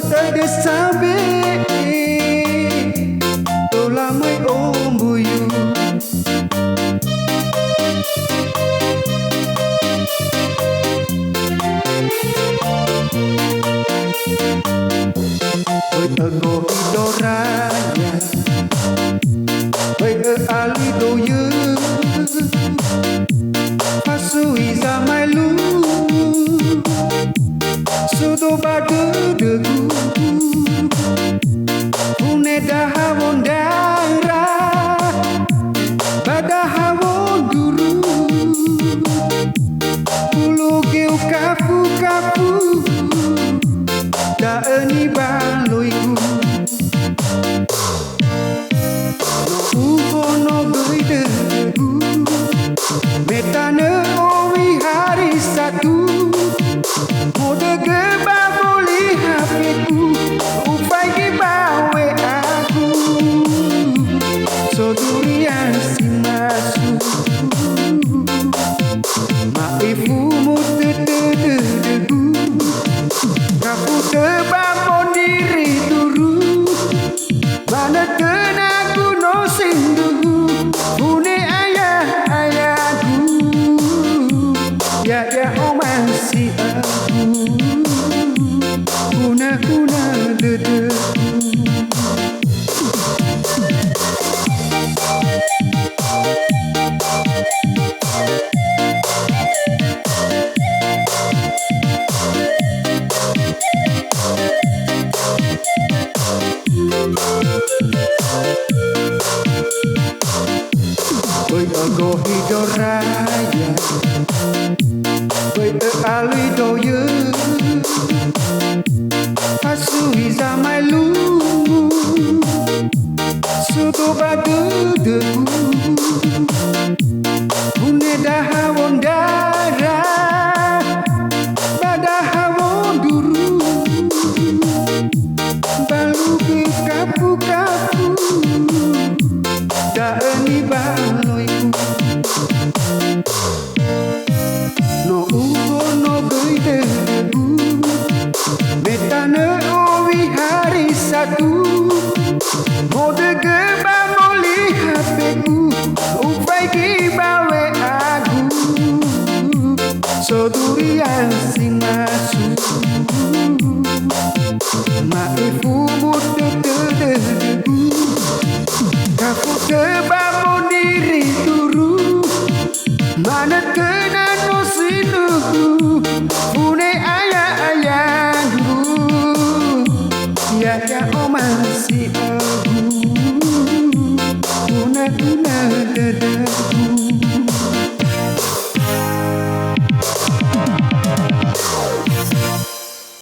tôi tới để xa biết tôi là mấy ôm bùi yêu tôi ở ngồi đó ra nhà tôi ở ali đồ dư phát sui ra mai lú sudo badu degu uneda hawon daira bada hawon duru ulu geu kafu kafu da eni baloiku no no goi degu metane owi hari satu mode geba boli hapeku upai di bawe aku sodurian simasu maifu mutedegu kapu tebambon diri duru mana kena kuno sindugu bune ayah ayahku ya ya oman si aku una dedeku tôi ở gò hido raya tôi ở ali đồ dư phát sui ra mai lú